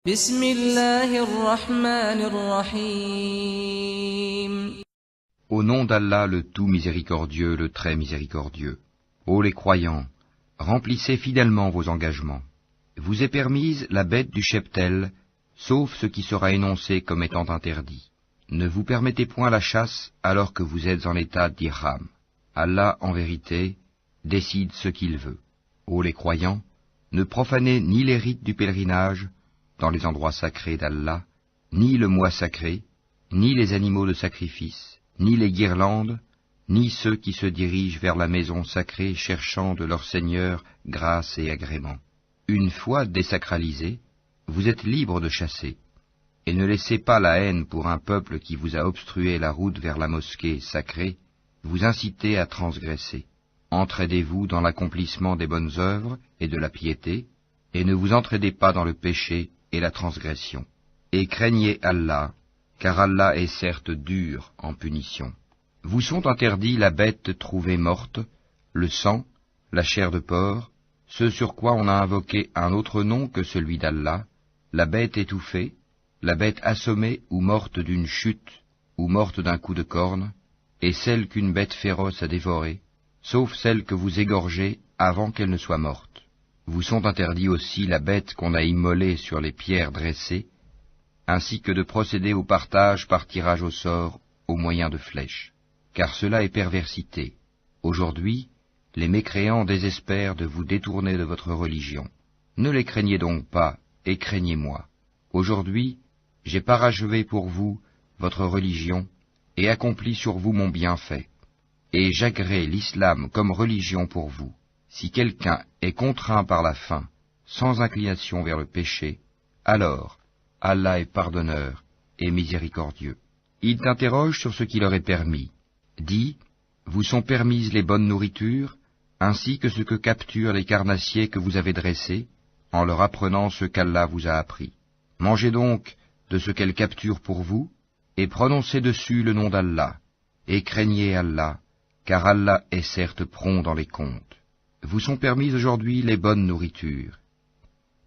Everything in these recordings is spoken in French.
بسم الله الرحمن الرحيم. Au nom d'Allah, le tout miséricordieux, le très miséricordieux. Ô les croyants, remplissez fidèlement vos engagements. Vous est permise la bête du cheptel, sauf ce qui sera énoncé comme étant interdit. Ne vous permettez point la chasse alors que vous êtes en état d'ihram. Allah, en vérité, décide ce qu'il veut. Ô les croyants, ne profanez ni les rites du pèlerinage dans les endroits sacrés d'Allah, ni le mois sacré, ni les animaux de sacrifice, ni les guirlandes, ni ceux qui se dirigent vers la maison sacrée cherchant de leur Seigneur grâce et agrément. Une fois désacralisés, vous êtes libres de chasser, et ne laissez pas la haine pour un peuple qui vous a obstrué la route vers la mosquée sacrée, vous inciter à transgresser. Entraidez-vous dans l'accomplissement des bonnes œuvres et de la piété, et ne vous entraidez pas dans le péché et la transgression. Et craignez Allah, car Allah est certes dur en punition. Vous sont interdits la bête trouvée morte, le sang, la chair de porc, ce sur quoi on a invoqué un autre nom que celui d'Allah, la bête étouffée, la bête assommée ou morte d'une chute, ou morte d'un coup de corne, et celle qu'une bête féroce a dévorée, sauf celle que vous égorgez avant qu'elle ne soit morte. Vous sont interdits aussi la bête qu'on a immolée sur les pierres dressées, ainsi que de procéder au partage par tirage au sort au moyen de flèches, car cela est perversité. Aujourd'hui, les mécréants désespèrent de vous détourner de votre religion. Ne les craignez donc pas, et craignez-moi. Aujourd'hui, j'ai parachevé pour vous votre religion, et accompli sur vous mon bienfait, et j'agrée l'islam comme religion pour vous. Si quelqu'un est contraint par la faim, sans inclination vers le péché, alors Allah est pardonneur et miséricordieux. Ils t'interrogent sur ce qui leur est permis. Dis, vous sont permises les bonnes nourritures, ainsi que ce que capturent les carnassiers que vous avez dressés, en leur apprenant ce qu'Allah vous a appris. Mangez donc de ce qu'elles capturent pour vous, et prononcez dessus le nom d'Allah, et craignez Allah, car Allah est certes prompt dans les comptes. Vous sont permises aujourd'hui les bonnes nourritures.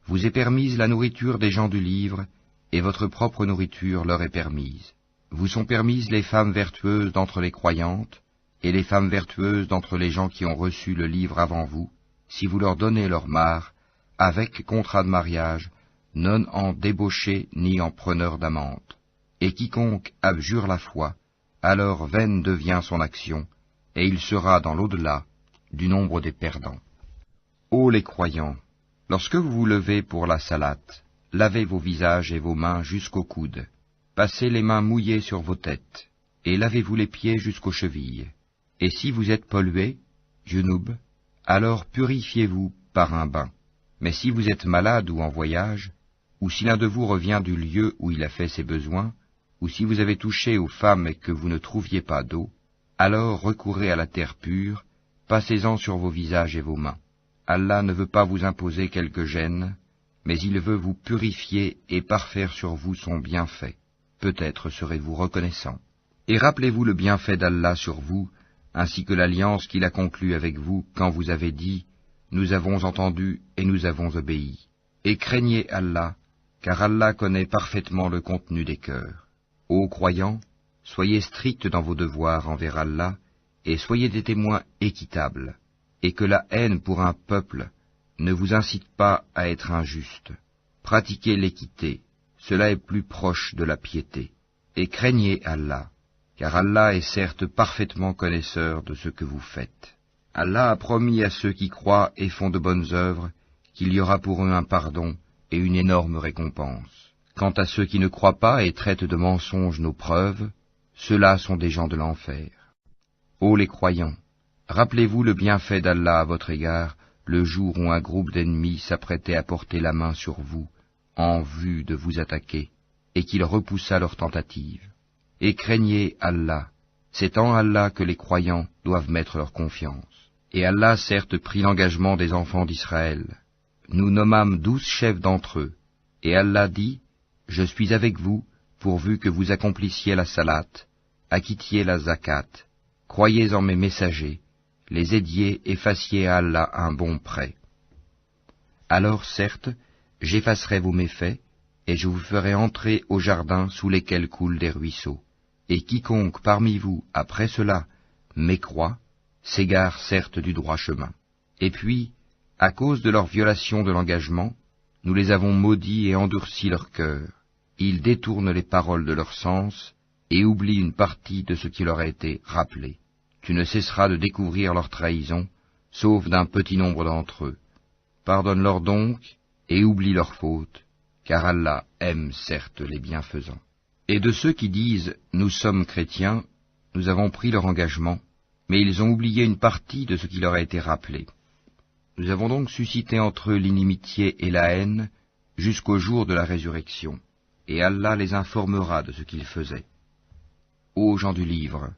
Vous est permise la nourriture des gens du livre, et votre propre nourriture leur est permise. Vous sont permises les femmes vertueuses d'entre les croyantes, et les femmes vertueuses d'entre les gens qui ont reçu le livre avant vous, si vous leur donnez leur part, avec contrat de mariage, non en débauché ni en preneur d'amante. Et quiconque abjure la foi, alors vaine devient son action, et il sera dans l'au-delà du nombre des perdants. Ô les croyants, lorsque vous vous levez pour la salate, lavez vos visages et vos mains jusqu'aux coudes, passez les mains mouillées sur vos têtes, et lavez-vous les pieds jusqu'aux chevilles. Et si vous êtes pollués, junub, alors purifiez-vous par un bain. Mais si vous êtes malade ou en voyage, ou si l'un de vous revient du lieu où il a fait ses besoins, ou si vous avez touché aux femmes et que vous ne trouviez pas d'eau, alors recourez à la terre pure, passez-en sur vos visages et vos mains. Allah ne veut pas vous imposer quelque gêne, mais il veut vous purifier et parfaire sur vous son bienfait. Peut-être serez-vous reconnaissant. Et rappelez-vous le bienfait d'Allah sur vous, ainsi que l'alliance qu'il a conclue avec vous quand vous avez dit « Nous avons entendu et nous avons obéi ». Et craignez Allah, car Allah connaît parfaitement le contenu des cœurs. Ô croyants, soyez stricts dans vos devoirs envers Allah, et soyez des témoins équitables, et que la haine pour un peuple ne vous incite pas à être injuste. Pratiquez l'équité, cela est plus proche de la piété. Et craignez Allah, car Allah est certes parfaitement connaisseur de ce que vous faites. Allah a promis à ceux qui croient et font de bonnes œuvres qu'il y aura pour eux un pardon et une énorme récompense. Quant à ceux qui ne croient pas et traitent de mensonges nos preuves, ceux-là sont des gens de l'enfer. Ô les croyants, rappelez-vous le bienfait d'Allah à votre égard, le jour où un groupe d'ennemis s'apprêtait à porter la main sur vous, en vue de vous attaquer, et qu'il repoussa leur tentative. Et craignez Allah, c'est en Allah que les croyants doivent mettre leur confiance. Et Allah certes prit l'engagement des enfants d'Israël. Nous nommâmes 12 chefs d'entre eux, et Allah dit, « Je suis avec vous, pourvu que vous accomplissiez la salate, acquittiez la zakat, croyez en mes messagers, les aidiez et fassiez à Allah un bon prêt. Alors certes, j'effacerai vos méfaits, et je vous ferai entrer au jardin sous lesquels coulent des ruisseaux. Et quiconque parmi vous, après cela, mécroit, s'égare certes du droit chemin. Et puis, à cause de leur violation de l'engagement, nous les avons maudits et endurci leur cœur. Ils détournent les paroles de leur sens et oublient une partie de ce qui leur a été rappelé. Tu ne cesseras de découvrir leur trahison, sauf d'un petit nombre d'entre eux. Pardonne-leur donc et oublie leurs fautes, car Allah aime certes les bienfaisants. Et de ceux qui disent « Nous sommes chrétiens », nous avons pris leur engagement, mais ils ont oublié une partie de ce qui leur a été rappelé. Nous avons donc suscité entre eux l'inimitié et la haine jusqu'au jour de la résurrection, et Allah les informera de ce qu'ils faisaient. Ô gens du livre,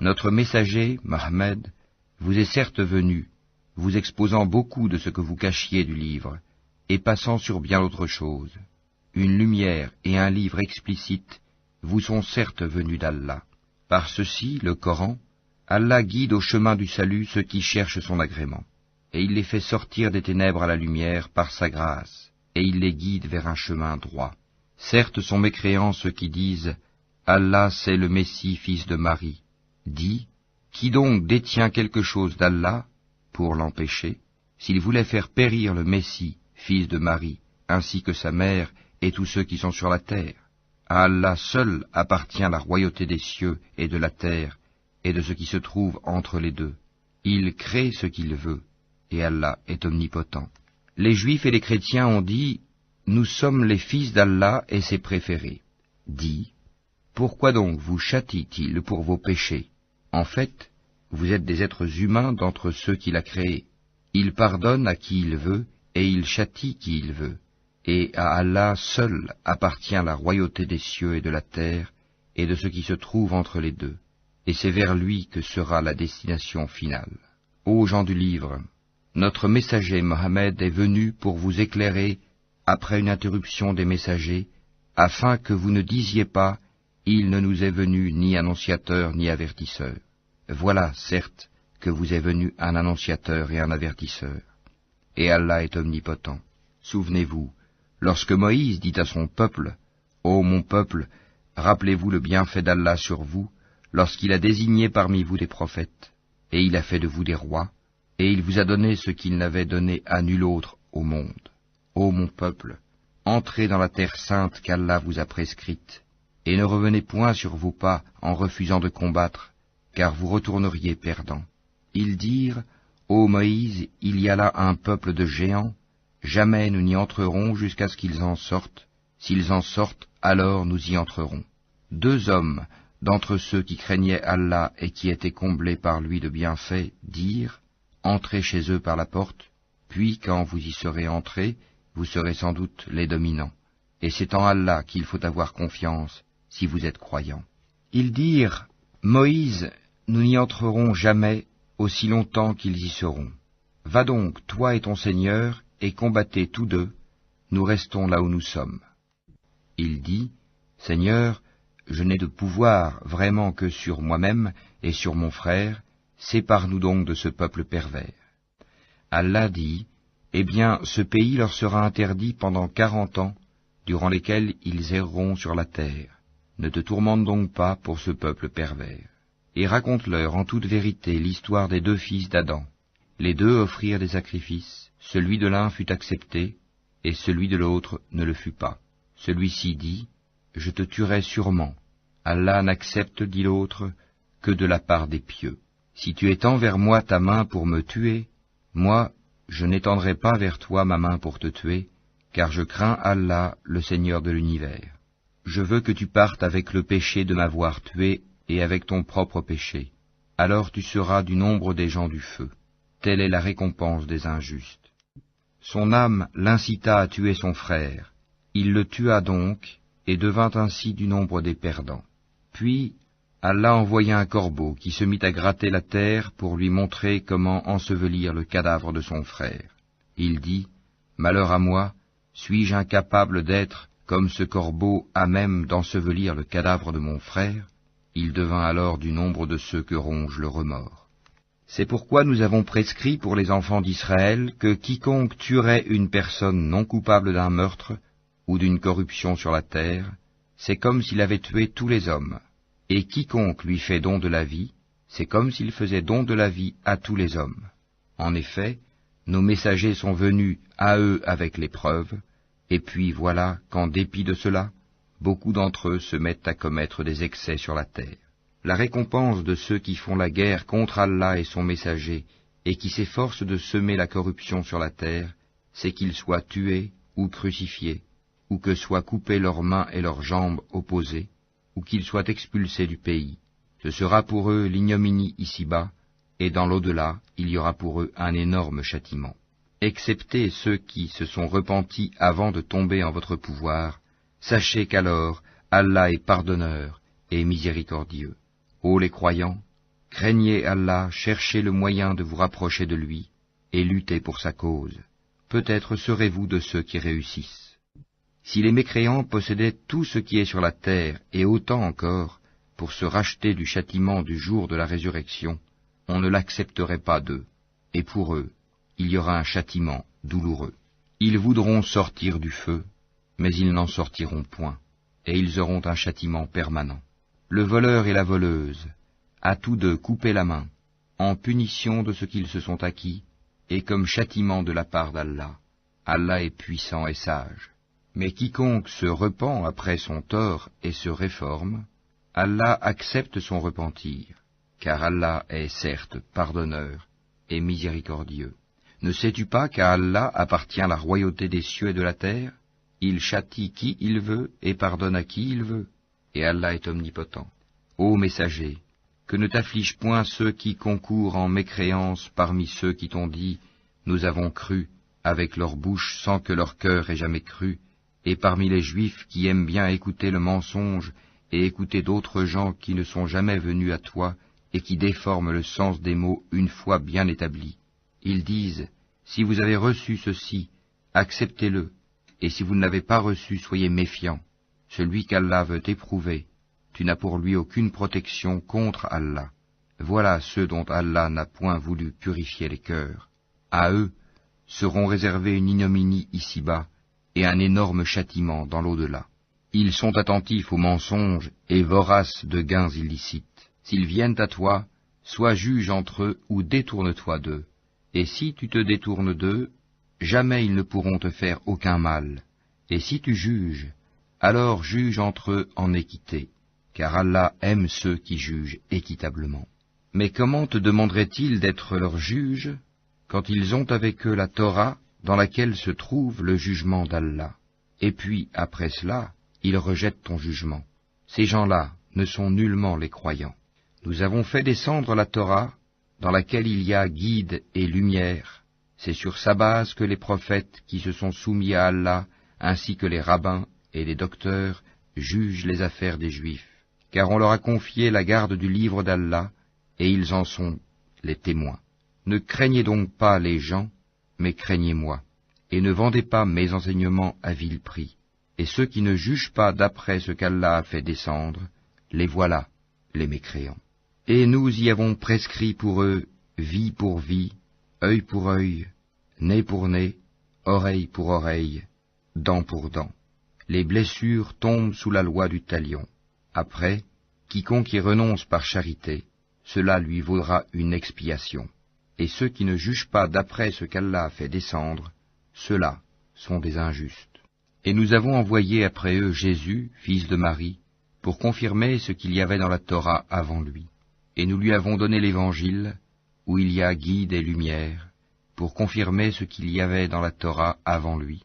notre messager, Mohammed, vous est certes venu, vous exposant beaucoup de ce que vous cachiez du livre, et passant sur bien d'autres choses. Une lumière et un livre explicite vous sont certes venus d'Allah. Par ceci, le Coran, Allah guide au chemin du salut ceux qui cherchent son agrément, et il les fait sortir des ténèbres à la lumière par sa grâce, et il les guide vers un chemin droit. Certes sont mécréants ceux qui disent « Allah c'est le Messie, fils de Marie ». Dis, qui donc détient quelque chose d'Allah pour l'empêcher, s'il voulait faire périr le Messie, fils de Marie, ainsi que sa mère et tous ceux qui sont sur la terre? À Allah seul appartient la royauté des cieux et de la terre, et de ce qui se trouve entre les deux. Il crée ce qu'il veut, et Allah est omnipotent. Les Juifs et les chrétiens ont dit, « Nous sommes les fils d'Allah et ses préférés. » Dis, « Pourquoi donc vous châtie-t-il pour vos péchés? En fait, vous êtes des êtres humains d'entre ceux qu'il a créés. Il pardonne à qui il veut, et il châtie qui il veut. Et à Allah seul appartient la royauté des cieux et de la terre, et de ce qui se trouve entre les deux. Et c'est vers lui que sera la destination finale. Ô gens du livre, notre messager Mohammed est venu pour vous éclairer après une interruption des messagers, afin que vous ne disiez pas « Il ne nous est venu ni annonciateur ni avertisseur ». Voilà, certes, que vous est venu un annonciateur et un avertisseur. Et Allah est omnipotent. Souvenez-vous, lorsque Moïse dit à son peuple, « Ô mon peuple, rappelez-vous le bienfait d'Allah sur vous, lorsqu'il a désigné parmi vous des prophètes, et il a fait de vous des rois, et il vous a donné ce qu'il n'avait donné à nul autre au monde. Ô mon peuple, entrez dans la terre sainte qu'Allah vous a prescrite, et ne revenez point sur vos pas en refusant de combattre, car vous retourneriez perdants. » Ils dirent, « Ô Moïse, il y a là un peuple de géants, jamais nous n'y entrerons jusqu'à ce qu'ils en sortent. S'ils en sortent, alors nous y entrerons. » 2 hommes, d'entre ceux qui craignaient Allah et qui étaient comblés par lui de bienfaits, dirent, « Entrez chez eux par la porte, puis quand vous y serez entrés, vous serez sans doute les dominants. Et c'est en Allah qu'il faut avoir confiance, si vous êtes croyants. » Ils dirent, « Moïse, nous n'y entrerons jamais, aussi longtemps qu'ils y seront. Va donc, toi et ton Seigneur, et combattez tous deux, nous restons là où nous sommes. » Il dit, « Seigneur, je n'ai de pouvoir vraiment que sur moi-même et sur mon frère, sépare-nous donc de ce peuple pervers. » Allah dit, « Eh bien, ce pays leur sera interdit pendant 40 ans, durant lesquels ils erreront sur la terre. Ne te tourmente donc pas pour ce peuple pervers. Et raconte-leur en toute vérité l'histoire des 2 fils d'Adam. Les 2 offrirent des sacrifices, celui de l'un fut accepté, et celui de l'autre ne le fut pas. Celui-ci dit, « Je te tuerai sûrement. Allah n'accepte, dit l'autre, que de la part des pieux. Si tu étends vers moi ta main pour me tuer, moi, je n'étendrai pas vers toi ma main pour te tuer, car je crains Allah, le Seigneur de l'univers. Je veux que tu partes avec le péché de m'avoir tué et avec ton propre péché. Alors tu seras du nombre des gens du feu. Telle est la récompense des injustes. » Son âme l'incita à tuer son frère. Il le tua donc, et devint ainsi du nombre des perdants. Puis, Allah envoya un corbeau qui se mit à gratter la terre pour lui montrer comment ensevelir le cadavre de son frère. Il dit, « Malheur à moi, suis-je incapable d'être, comme ce corbeau, à même d'ensevelir le cadavre de mon frère ?» Il devint alors du nombre de ceux que ronge le remords. C'est pourquoi nous avons prescrit pour les enfants d'Israël que quiconque tuerait une personne non coupable d'un meurtre, ou d'une corruption sur la terre, c'est comme s'il avait tué tous les hommes. Et quiconque lui fait don de la vie, c'est comme s'il faisait don de la vie à tous les hommes. En effet, nos messagers sont venus à eux avec l'épreuve, et puis voilà qu'en dépit de cela, beaucoup d'entre eux se mettent à commettre des excès sur la terre. La récompense de ceux qui font la guerre contre Allah et son messager, et qui s'efforcent de semer la corruption sur la terre, c'est qu'ils soient tués ou crucifiés, ou que soient coupées leurs mains et leurs jambes opposées, ou qu'ils soient expulsés du pays. Ce sera pour eux l'ignominie ici-bas, et dans l'au-delà, il y aura pour eux un énorme châtiment. Excepté ceux qui se sont repentis avant de tomber en votre pouvoir, sachez qu'alors Allah est pardonneur et miséricordieux. Ô les croyants, craignez Allah, cherchez le moyen de vous rapprocher de lui, et luttez pour sa cause. Peut-être serez-vous de ceux qui réussissent. Si les mécréants possédaient tout ce qui est sur la terre, et autant encore, pour se racheter du châtiment du jour de la résurrection, on ne l'accepterait pas d'eux, et pour eux, il y aura un châtiment douloureux. Ils voudront sortir du feu, mais ils n'en sortiront point, et ils auront un châtiment permanent. Le voleur et la voleuse, à tous deux couper la main, en punition de ce qu'ils se sont acquis, et comme châtiment de la part d'Allah. Allah est puissant et sage. Mais quiconque se repent après son tort et se réforme, Allah accepte son repentir, car Allah est certes pardonneur et miséricordieux. Ne sais-tu pas qu'à Allah appartient la royauté des cieux et de la terre? Il châtie qui il veut et pardonne à qui il veut, et Allah est omnipotent. Ô messager, que ne t'afflige point ceux qui concourent en mécréance parmi ceux qui t'ont dit « Nous avons cru » avec leur bouche sans que leur cœur ait jamais cru, et parmi les Juifs qui aiment bien écouter le mensonge et écouter d'autres gens qui ne sont jamais venus à toi et qui déforment le sens des mots une fois bien établis. Ils disent, si vous avez reçu ceci, acceptez-le, et si vous ne l'avez pas reçu, soyez méfiants. Celui qu'Allah veut éprouver, tu n'as pour lui aucune protection contre Allah. Voilà ceux dont Allah n'a point voulu purifier les cœurs. À eux seront réservés une ignominie ici-bas, et un énorme châtiment dans l'au-delà. Ils sont attentifs aux mensonges et voraces de gains illicites. S'ils viennent à toi, sois juge entre eux ou détourne-toi d'eux. Et si tu te détournes d'eux, jamais ils ne pourront te faire aucun mal. Et si tu juges, alors juge entre eux en équité, car Allah aime ceux qui jugent équitablement. Mais comment te demanderait-il d'être leur juge quand ils ont avec eux la Torah dans laquelle se trouve le jugement d'Allah? Et puis, après cela, ils rejettent ton jugement. Ces gens-là ne sont nullement les croyants. Nous avons fait descendre la Torah, dans laquelle il y a guide et lumière. C'est sur sa base que les prophètes qui se sont soumis à Allah, ainsi que les rabbins et les docteurs, jugent les affaires des Juifs. Car on leur a confié la garde du livre d'Allah, et ils en sont les témoins. Ne craignez donc pas les gens, mais craignez-moi, et ne vendez pas mes enseignements à vil prix. Et ceux qui ne jugent pas d'après ce qu'Allah a fait descendre, les voilà, les mécréants. Et nous y avons prescrit pour eux vie pour vie, œil pour œil, nez pour nez, oreille pour oreille, dent pour dent. Les blessures tombent sous la loi du talion. Après, quiconque y renonce par charité, cela lui vaudra une expiation. Et ceux qui ne jugent pas d'après ce qu'Allah a fait descendre, ceux-là sont des injustes. Et nous avons envoyé après eux Jésus, fils de Marie, pour confirmer ce qu'il y avait dans la Torah avant lui. Et nous lui avons donné l'Évangile, où il y a guide et lumière, pour confirmer ce qu'il y avait dans la Torah avant lui,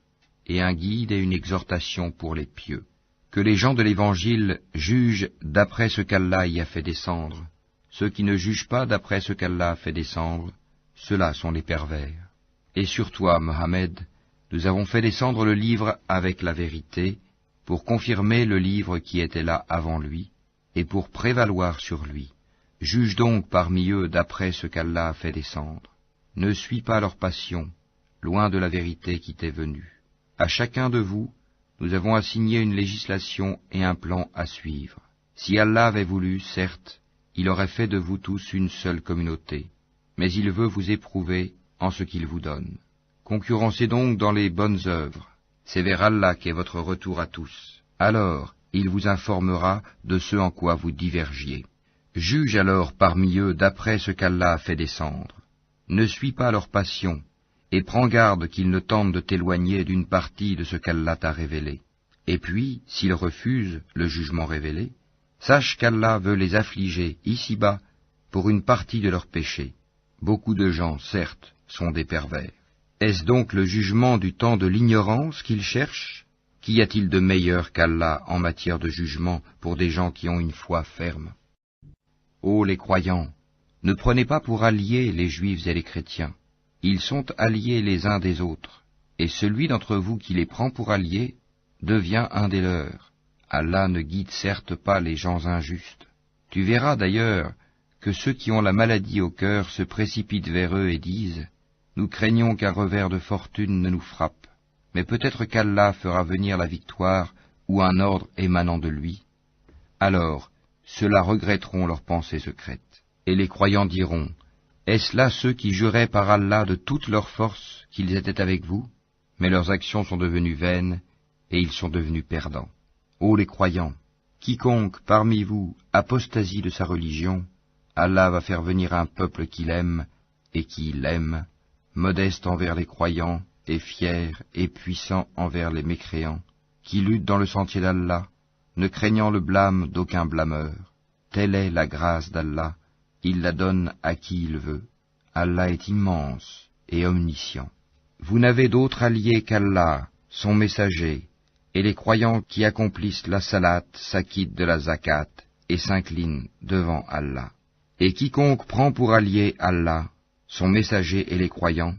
et un guide et une exhortation pour les pieux. Que les gens de l'Évangile jugent d'après ce qu'Allah y a fait descendre. Ceux qui ne jugent pas d'après ce qu'Allah a fait descendre, ceux-là sont les pervers. Et sur toi, Mohammed, nous avons fait descendre le livre avec la vérité, pour confirmer le livre qui était là avant lui, et pour prévaloir sur lui. Juge donc parmi eux d'après ce qu'Allah a fait descendre. Ne suis pas leur passion, loin de la vérité qui t'est venue. À chacun de vous, nous avons assigné une législation et un plan à suivre. Si Allah avait voulu, certes, il aurait fait de vous tous une seule communauté, mais il veut vous éprouver en ce qu'il vous donne. Concurrencez donc dans les bonnes œuvres. c'est vers Allah qu'est votre retour à tous. Alors, il vous informera de ce en quoi vous divergiez. Juge alors parmi eux d'après ce qu'Allah a fait descendre. Ne suis pas leur passion, et prends garde qu'ils ne tentent de t'éloigner d'une partie de ce qu'Allah t'a révélé. Et puis, s'ils refusent le jugement révélé, sache qu'Allah veut les affliger ici-bas pour une partie de leurs péchés. Beaucoup de gens, certes, sont des pervers. Est-ce donc le jugement du temps de l'ignorance qu'ils cherchent? Qu'y a-t-il de meilleur qu'Allah en matière de jugement pour des gens qui ont une foi ferme? Ô les croyants, ne prenez pas pour alliés les juifs et les chrétiens. Ils sont alliés les uns des autres, et celui d'entre vous qui les prend pour alliés devient un des leurs. Allah ne guide certes pas les gens injustes. Tu verras d'ailleurs que ceux qui ont la maladie au cœur se précipitent vers eux et disent « Nous craignons qu'un revers de fortune ne nous frappe, mais peut-être qu'Allah fera venir la victoire ou un ordre émanant de lui. » Alors, ceux-là regretteront leurs pensées secrètes. Et les croyants diront « Est-ce là ceux qui juraient par Allah de toute leur force qu'ils étaient avec vous? Mais leurs actions sont devenues vaines, et ils sont devenus perdants. Ô les croyants, quiconque parmi vous apostasie de sa religion, Allah va faire venir un peuple qu'il aime et qui l'aime, modeste envers les croyants et fier et puissant envers les mécréants, qui lutte dans le sentier d'Allah, ne craignant le blâme d'aucun blâmeur. Telle est la grâce d'Allah, il la donne à qui il veut. Allah est immense et omniscient. Vous n'avez d'autre allié qu'Allah, son messager, et les croyants qui accomplissent la salat s'acquittent de la zakat et s'inclinent devant Allah. Et quiconque prend pour allié Allah, son messager et les croyants,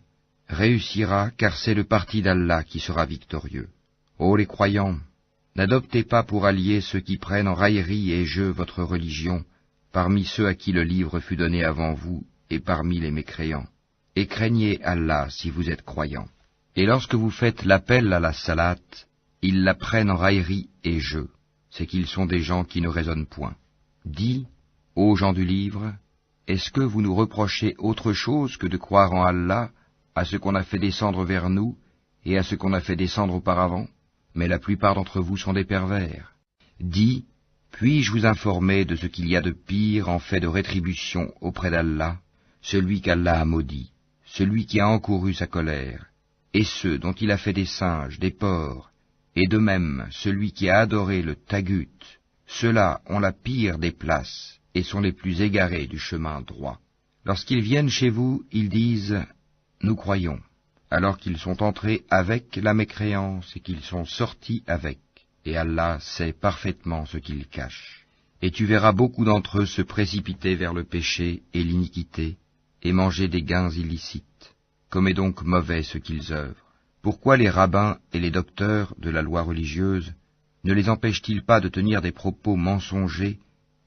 réussira, car c'est le parti d'Allah qui sera victorieux. Ô les croyants, n'adoptez pas pour alliés ceux qui prennent en raillerie et jeu votre religion, parmi ceux à qui le livre fut donné avant vous et parmi les mécréants. Et craignez Allah si vous êtes croyants. Et lorsque vous faites l'appel à la salat, ils la prennent en raillerie et jeu, c'est qu'ils sont des gens qui ne raisonnent point. Dis, ô gens du livre, est-ce que vous nous reprochez autre chose que de croire en Allah, à ce qu'on a fait descendre vers nous, et à ce qu'on a fait descendre auparavant? Mais la plupart d'entre vous sont des pervers. Dis, puis-je vous informer de ce qu'il y a de pire en fait de rétribution auprès d'Allah, celui qu'Allah a maudit, celui qui a encouru sa colère, et ceux dont il a fait des singes, des porcs, et de même celui qui a adoré le tagut, ceux-là ont la pire des places et sont les plus égarés du chemin droit. Lorsqu'ils viennent chez vous, ils disent « Nous croyons », alors qu'ils sont entrés avec la mécréance et qu'ils sont sortis avec, et Allah sait parfaitement ce qu'ils cachent. Et tu verras beaucoup d'entre eux se précipiter vers le péché et l'iniquité, et manger des gains illicites. Comme est donc mauvais ce qu'ils œuvrent. Pourquoi les rabbins et les docteurs de la loi religieuse ne les empêchent-ils pas de tenir des propos mensongers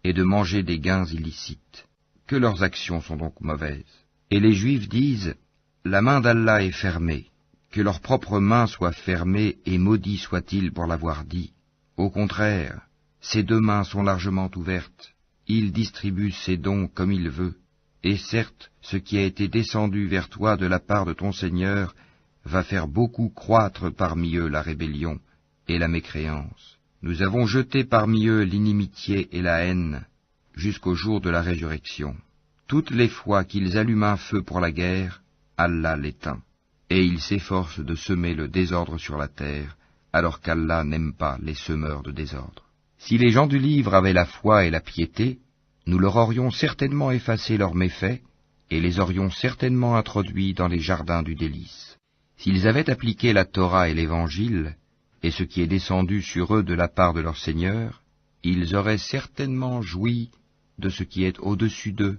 et de manger des gains illicites? Que leurs actions sont donc mauvaises. Et les Juifs disent, la main d'Allah est fermée, que leur propre main soit fermée et maudit soit-il pour l'avoir dit. Au contraire, ses deux mains sont largement ouvertes, il distribue ses dons comme il veut, et certes, ce qui a été descendu vers toi de la part de ton Seigneur va faire beaucoup croître parmi eux la rébellion et la mécréance. Nous avons jeté parmi eux l'inimitié et la haine jusqu'au jour de la résurrection. Toutes les fois qu'ils allument un feu pour la guerre, Allah l'éteint, et ils s'efforcent de semer le désordre sur la terre, alors qu'Allah n'aime pas les semeurs de désordre. Si les gens du livre avaient la foi et la piété, nous leur aurions certainement effacé leurs méfaits, et les aurions certainement introduits dans les jardins du délice. S'ils avaient appliqué la Torah et l'Évangile, et ce qui est descendu sur eux de la part de leur Seigneur, ils auraient certainement joui de ce qui est au-dessus d'eux,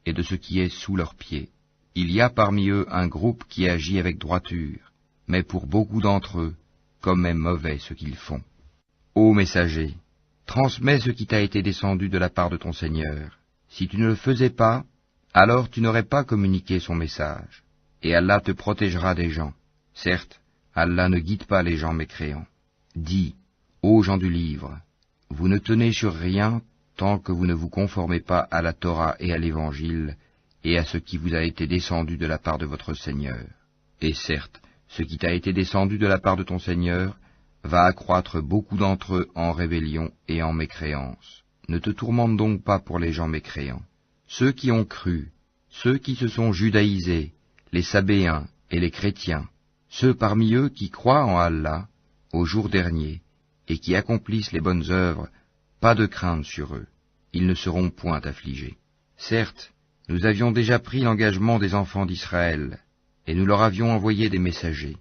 et de ce qui est sous leurs pieds. Il y a parmi eux un groupe qui agit avec droiture, mais pour beaucoup d'entre eux, comme est mauvais ce qu'ils font. Ô messager, transmets ce qui t'a été descendu de la part de ton Seigneur. Si tu ne le faisais pas, alors tu n'aurais pas communiqué son message, et Allah te protégera des gens. Certes, Allah ne guide pas les gens mécréants. Dis, ô gens du livre, vous ne tenez sur rien tant que vous ne vous conformez pas à la Torah et à l'Évangile, et à ce qui vous a été descendu de la part de votre Seigneur. Et certes, Ce qui t'a été descendu de la part de ton Seigneur va accroître beaucoup d'entre eux en rébellion et en mécréance. Ne te tourmente donc pas pour les gens mécréants. Ceux qui ont cru, ceux qui se sont judaïsés, les Sabéens et les chrétiens, ceux parmi eux qui croient en Allah, au jour dernier, et qui accomplissent les bonnes œuvres, pas de crainte sur eux, ils ne seront point affligés. Certes, nous avions déjà pris l'engagement des enfants d'Israël, et nous leur avions envoyé des messagers.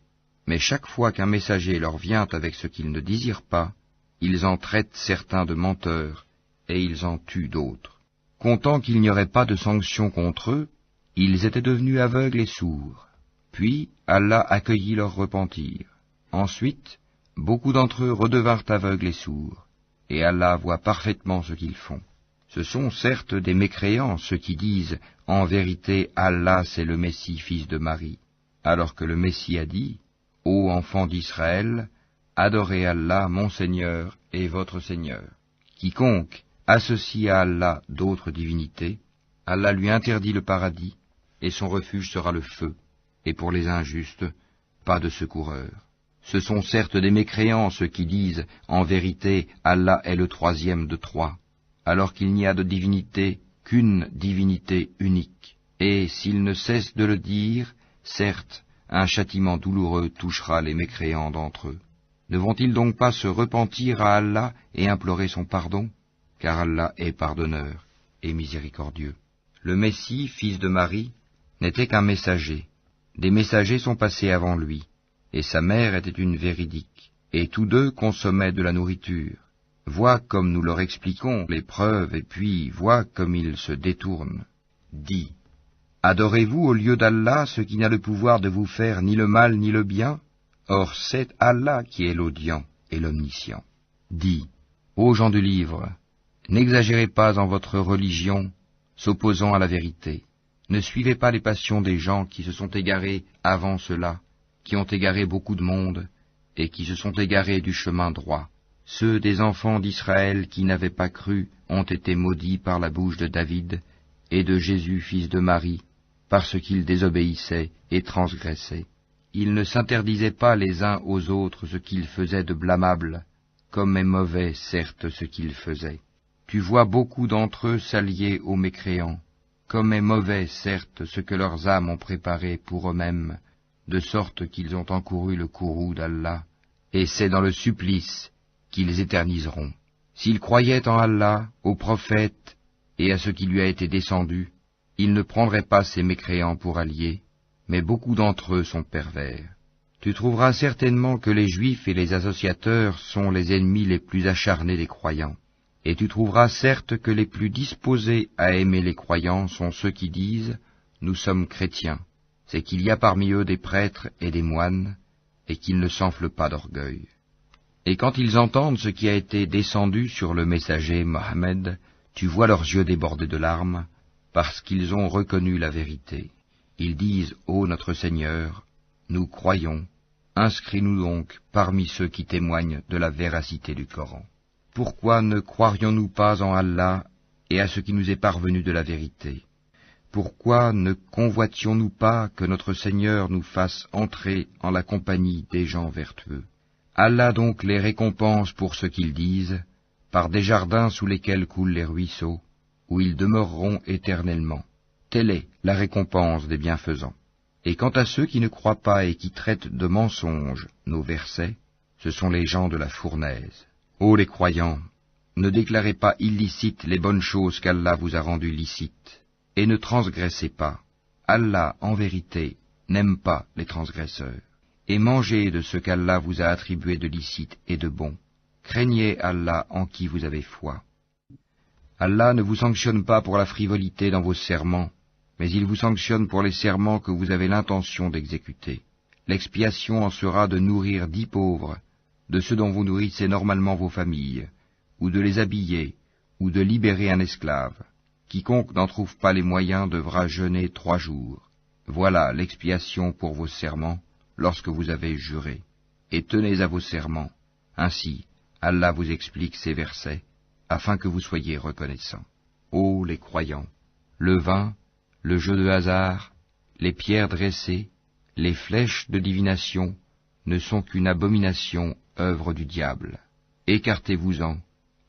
Mais chaque fois qu'un messager leur vient avec ce qu'ils ne désirent pas, ils en traitent certains de menteurs, et ils en tuent d'autres. Comptant qu'il n'y aurait pas de sanction contre eux, ils étaient devenus aveugles et sourds. Puis Allah accueillit leur repentir. Ensuite, beaucoup d'entre eux redevinrent aveugles et sourds, et Allah voit parfaitement ce qu'ils font. Ce sont certes des mécréants ceux qui disent « En vérité, Allah c'est le Messie, fils de Marie », alors que le Messie a dit « Ô enfants d'Israël, adorez Allah, mon Seigneur et votre Seigneur. Quiconque associe à Allah d'autres divinités, Allah lui interdit le paradis, et son refuge sera le feu, et pour les injustes, pas de secoureur. Ce sont certes des mécréants ceux qui disent « En vérité, Allah est le troisième de trois », alors qu'il n'y a de divinité qu'une divinité unique. Et s'ils ne cessent de le dire, certes, un châtiment douloureux touchera les mécréants d'entre eux. Ne vont-ils donc pas se repentir à Allah et implorer son pardon? Car Allah est pardonneur et miséricordieux. Le Messie, fils de Marie, n'était qu'un messager. Des messagers sont passés avant lui, et sa mère était une véridique, et tous deux consommaient de la nourriture. Vois comme nous leur expliquons les preuves, et puis vois comme ils se détournent. Dis, adorez-vous au lieu d'Allah ce qui n'a le pouvoir de vous faire ni le mal ni le bien? Or c'est Allah qui est l'audient et l'omniscient. Dis, ô gens du livre, n'exagérez pas en votre religion, s'opposant à la vérité. Ne suivez pas les passions des gens qui se sont égarés avant cela, qui ont égaré beaucoup de monde, et qui se sont égarés du chemin droit. Ceux des enfants d'Israël qui n'avaient pas cru ont été maudits par la bouche de David et de Jésus, fils de Marie, parce qu'ils désobéissaient et transgressaient. Ils ne s'interdisaient pas les uns aux autres ce qu'ils faisaient de blâmable, comme est mauvais, certes, ce qu'ils faisaient. Tu vois beaucoup d'entre eux s'allier aux mécréants, comme est mauvais, certes, ce que leurs âmes ont préparé pour eux-mêmes, de sorte qu'ils ont encouru le courroux d'Allah, et c'est dans le supplice qu'ils éterniseront. S'ils croyaient en Allah, au prophète et à ce qui lui a été descendu, ils ne prendraient pas ces mécréants pour alliés, mais beaucoup d'entre eux sont pervers. Tu trouveras certainement que les Juifs et les associateurs sont les ennemis les plus acharnés des croyants, et tu trouveras certes que les plus disposés à aimer les croyants sont ceux qui disent « Nous sommes chrétiens », c'est qu'il y a parmi eux des prêtres et des moines, et qu'ils ne s'enflent pas d'orgueil. Et quand ils entendent ce qui a été descendu sur le messager Mohammed, tu vois leurs yeux débordés de larmes, parce qu'ils ont reconnu la vérité. Ils disent, ô notre Seigneur, nous croyons, inscris-nous donc parmi ceux qui témoignent de la véracité du Coran. Pourquoi ne croirions-nous pas en Allah et à ce qui nous est parvenu de la vérité? Pourquoi ne convoitions-nous pas que notre Seigneur nous fasse entrer en la compagnie des gens vertueux? Allah donc les récompense pour ce qu'ils disent, par des jardins sous lesquels coulent les ruisseaux, où ils demeureront éternellement. Telle est la récompense des bienfaisants. Et quant à ceux qui ne croient pas et qui traitent de mensonges nos versets, ce sont les gens de la fournaise. Ô les croyants, ne déclarez pas illicites les bonnes choses qu'Allah vous a rendues licites, et ne transgressez pas. Allah, en vérité, n'aime pas les transgresseurs. Et mangez de ce qu'Allah vous a attribué de licite et de bon. Craignez Allah en qui vous avez foi. Allah ne vous sanctionne pas pour la frivolité dans vos serments, mais il vous sanctionne pour les serments que vous avez l'intention d'exécuter. L'expiation en sera de nourrir 10 pauvres, de ceux dont vous nourrissez normalement vos familles, ou de les habiller, ou de libérer un esclave. Quiconque n'en trouve pas les moyens devra jeûner 3 jours. Voilà l'expiation pour vos serments, lorsque vous avez juré, et tenez à vos serments. Ainsi, Allah vous explique ces versets, afin que vous soyez reconnaissants. Ô les croyants, le vin, le jeu de hasard, les pierres dressées, les flèches de divination ne sont qu'une abomination, œuvre du diable. Écartez-vous-en,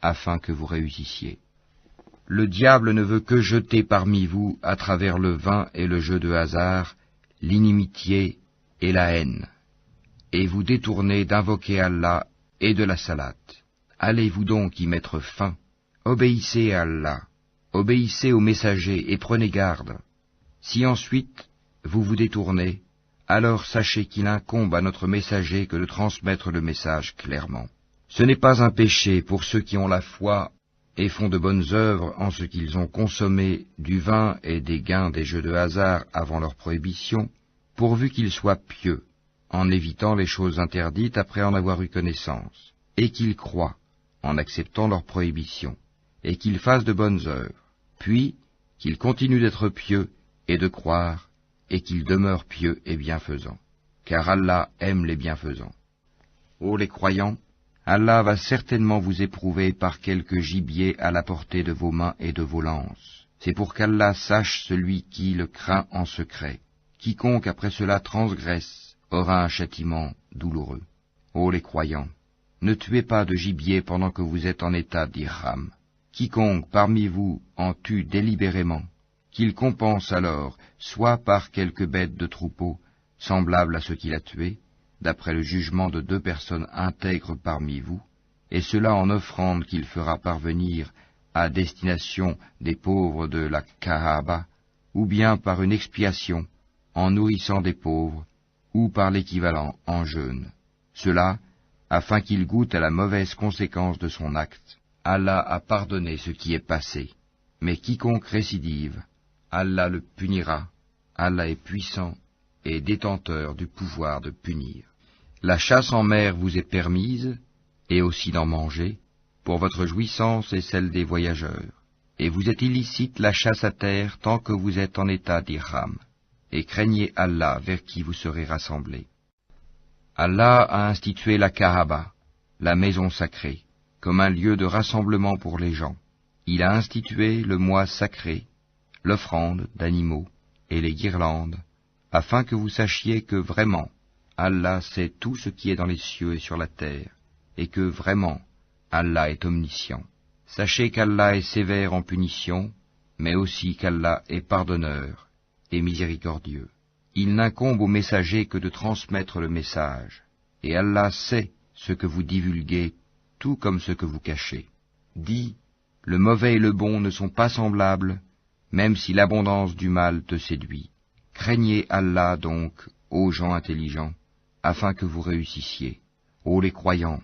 afin que vous réussissiez. Le diable ne veut que jeter parmi vous, à travers le vin et le jeu de hasard, l'inimitié et la haine, et vous détourner d'invoquer Allah et de la salate. Allez-vous donc y mettre fin? Obéissez à Allah, obéissez aux messagers et prenez garde. Si ensuite vous vous détournez, alors sachez qu'il incombe à notre messager que de transmettre le message clairement. Ce n'est pas un péché pour ceux qui ont la foi et font de bonnes œuvres en ce qu'ils ont consommé du vin et des gains des jeux de hasard avant leur prohibition, pourvu qu'ils soient pieux, en évitant les choses interdites après en avoir eu connaissance, et qu'ils croient, en acceptant leur prohibition, et qu'ils fassent de bonnes œuvres, puis qu'ils continuent d'être pieux et de croire, et qu'ils demeurent pieux et bienfaisants, car Allah aime les bienfaisants. Ô les croyants, Allah va certainement vous éprouver par quelque gibier à la portée de vos mains et de vos lances. C'est pour qu'Allah sache celui qui le craint en secret. Quiconque après cela transgresse aura un châtiment douloureux. Ô les croyants, ne tuez pas de gibier pendant que vous êtes en état d'ihram. Quiconque parmi vous en tue délibérément, qu'il compense alors soit par quelque bête de troupeau semblable à ce qu'il a tué, d'après le jugement de 2 personnes intègres parmi vous, et cela en offrande qu'il fera parvenir à destination des pauvres de la Kaaba, ou bien par une expiation en nourrissant des pauvres, ou par l'équivalent en jeûne. Cela, afin qu'il goûte à la mauvaise conséquence de son acte. Allah a pardonné ce qui est passé, mais quiconque récidive, Allah le punira. Allah est puissant et détenteur du pouvoir de punir. La chasse en mer vous est permise, et aussi d'en manger, pour votre jouissance et celle des voyageurs. Et vous êtes illicite la chasse à terre tant que vous êtes en état d'ihram, et craignez Allah vers qui vous serez rassemblés. Allah a institué la Kaaba, la maison sacrée, comme un lieu de rassemblement pour les gens. Il a institué le mois sacré, l'offrande d'animaux et les guirlandes, afin que vous sachiez que vraiment, Allah sait tout ce qui est dans les cieux et sur la terre, et que vraiment, Allah est omniscient. Sachez qu'Allah est sévère en punition, mais aussi qu'Allah est pardonneur et miséricordieux. Il n'incombe au messager que de transmettre le message, et Allah sait ce que vous divulguez, tout comme ce que vous cachez. Dis, le mauvais et le bon ne sont pas semblables, même si l'abondance du mal te séduit. Craignez Allah donc, ô gens intelligents, afin que vous réussissiez. Ô les croyants,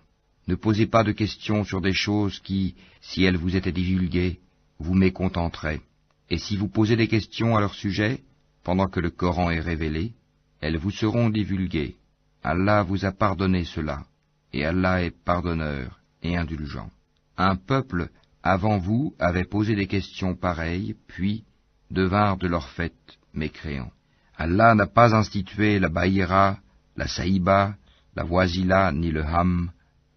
ne posez pas de questions sur des choses qui, si elles vous étaient divulguées, vous mécontenteraient. Et si vous posez des questions à leur sujet, pendant que le Coran est révélé, elles vous seront divulguées. Allah vous a pardonné cela, et Allah est pardonneur et indulgent. Un peuple avant vous avait posé des questions pareilles, puis devinrent de leur fait mécréants. Allah n'a pas institué la Baïra, la Saïba, la Wasila ni le Ham,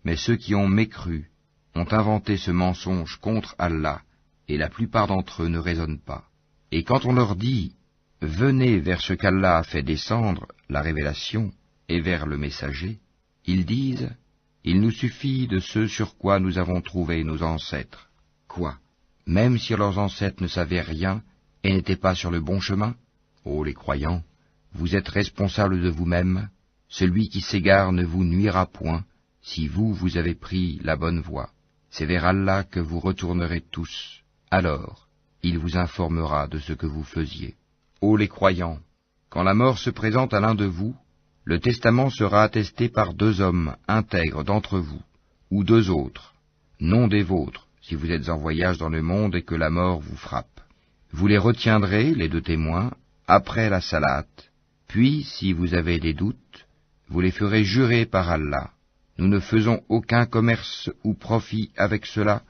mais ceux qui ont mécru ont inventé ce mensonge contre Allah, et la plupart d'entre eux ne raisonnent pas. Et quand on leur dit « Venez vers ce qu'Allah a fait descendre, la révélation, et vers le messager », ils disent « Il nous suffit de ce sur quoi nous avons trouvé nos ancêtres. » Quoi? Même si leurs ancêtres ne savaient rien et n'étaient pas sur le bon chemin? Ô les croyants, vous êtes responsables de vous-même, celui qui s'égare ne vous nuira point, si vous avez pris la bonne voie. C'est vers Allah que vous retournerez tous. Alors, il vous informera de ce que vous faisiez. Ô les croyants, quand la mort se présente à l'un de vous, le testament sera attesté par 2 hommes intègres d'entre vous, ou 2 autres, non des vôtres, si vous êtes en voyage dans le monde et que la mort vous frappe. Vous les retiendrez, les 2 témoins, après la salate, puis, si vous avez des doutes, vous les ferez jurer par Allah. Nous ne faisons aucun commerce ou profit avec cela,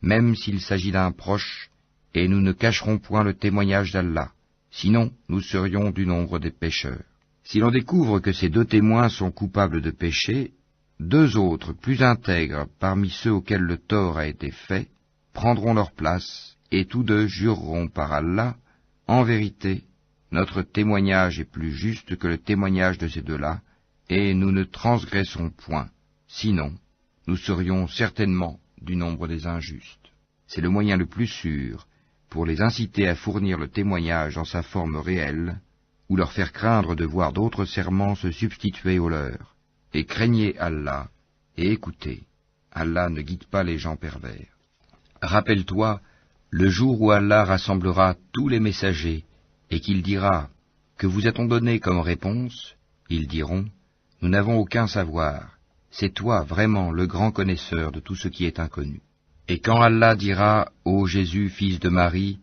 même s'il s'agit d'un proche, et nous ne cacherons point le témoignage d'Allah, sinon nous serions du nombre des pécheurs. Si l'on découvre que ces 2 témoins sont coupables de péché, 2 autres plus intègres parmi ceux auxquels le tort a été fait, prendront leur place, et tous 2 jureront par Allah, en vérité, Notre témoignage est plus juste que le témoignage de ces deux-là, et nous ne transgressons point. Sinon, nous serions certainement du nombre des injustes. C'est le moyen le plus sûr pour les inciter à fournir le témoignage en sa forme réelle, ou leur faire craindre de voir d'autres serments se substituer aux leurs. Et craignez Allah, et écoutez, Allah ne guide pas les gens pervers. Rappelle-toi, le jour où Allah rassemblera tous les messagers, et qu'il dira, « Que vous a-t-on donné comme réponse ?» Ils diront, « Nous n'avons aucun savoir, c'est toi vraiment le grand connaisseur de tout ce qui est inconnu. » Et quand Allah dira, « Ô Jésus, fils de Marie,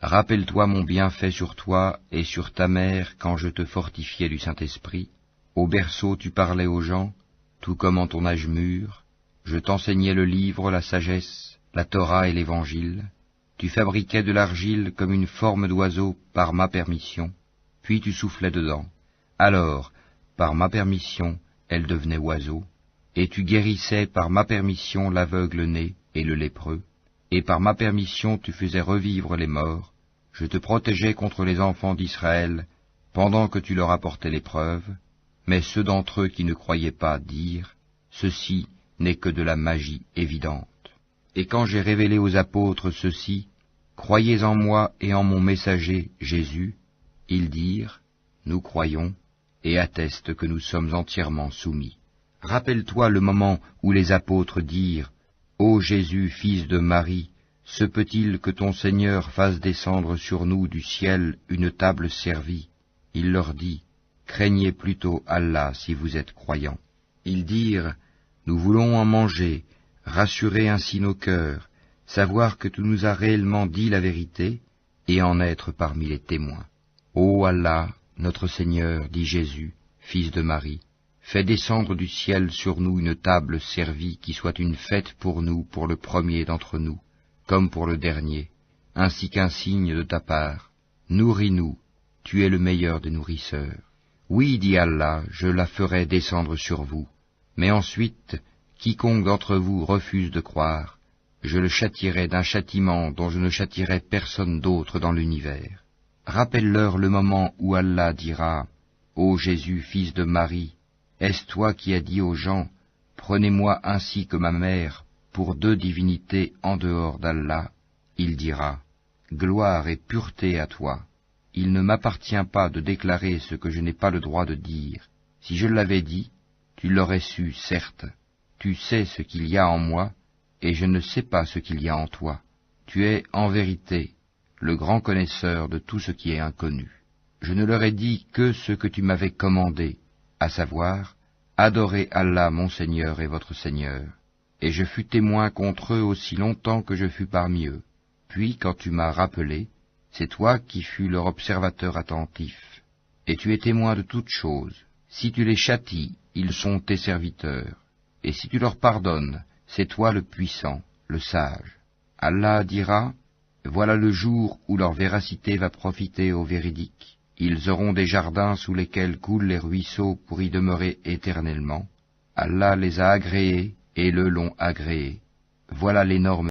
rappelle-toi mon bienfait sur toi et sur ta mère quand je te fortifiais du Saint-Esprit. Au berceau tu parlais aux gens, tout comme en ton âge mûr. Je t'enseignais le livre, la sagesse, la Torah et l'Évangile. Tu fabriquais de l'argile comme une forme d'oiseau par ma permission, puis tu soufflais dedans. Alors, par ma permission, elle devenait oiseau, et tu guérissais par ma permission l'aveugle-né et le lépreux, et par ma permission tu faisais revivre les morts. Je te protégeais contre les enfants d'Israël, pendant que tu leur apportais l'épreuve, mais ceux d'entre eux qui ne croyaient pas dirent, « Ceci n'est que de la magie évidente. » Et quand j'ai révélé aux apôtres ceci, « Croyez en moi et en mon messager, Jésus », ils dirent, « Nous croyons, et attestent que nous sommes entièrement soumis. » Rappelle-toi le moment où les apôtres dirent, « Ô Jésus, fils de Marie, se peut-il que ton Seigneur fasse descendre sur nous du ciel une table servie ?» Il leur dit, « Craignez plutôt Allah si vous êtes croyants. » Ils dirent, « Nous voulons en manger, rassurer ainsi nos cœurs, savoir que tu nous as réellement dit la vérité, et en être parmi les témoins. » Ô Allah, notre Seigneur, dit Jésus, fils de Marie, fais descendre du ciel sur nous une table servie qui soit une fête pour nous, pour le premier d'entre nous, comme pour le dernier, ainsi qu'un signe de ta part. Nourris-nous, tu es le meilleur des nourrisseurs. Oui, dit Allah, je la ferai descendre sur vous. Mais ensuite, quiconque d'entre vous refuse de croire, je le châtierai d'un châtiment dont je ne châtierai personne d'autre dans l'univers. Rappelle-leur le moment où Allah dira, « Ô Jésus, fils de Marie, est-ce toi qui as dit aux gens, prenez-moi ainsi que ma mère, pour deux divinités en dehors d'Allah ?» Il dira, « Gloire et pureté à toi. Il ne m'appartient pas de déclarer ce que je n'ai pas le droit de dire. Si je l'avais dit, tu l'aurais su, certes. Tu sais ce qu'il y a en moi, et je ne sais pas ce qu'il y a en toi. Tu es, en vérité, le grand connaisseur de tout ce qui est inconnu. Je ne leur ai dit que ce que tu m'avais commandé, à savoir, adorez Allah mon Seigneur et votre Seigneur. Et je fus témoin contre eux aussi longtemps que je fus parmi eux. Puis, quand tu m'as rappelé, c'est toi qui fus leur observateur attentif. Et tu es témoin de toutes choses. Si tu les châties, ils sont tes serviteurs. Et si tu leur pardonnes, c'est toi le puissant, le sage. Allah dira, voilà le jour où leur véracité va profiter aux véridiques. Ils auront des jardins sous lesquels coulent les ruisseaux pour y demeurer éternellement. Allah les a agréés et le l'ont agréé. Voilà l'énorme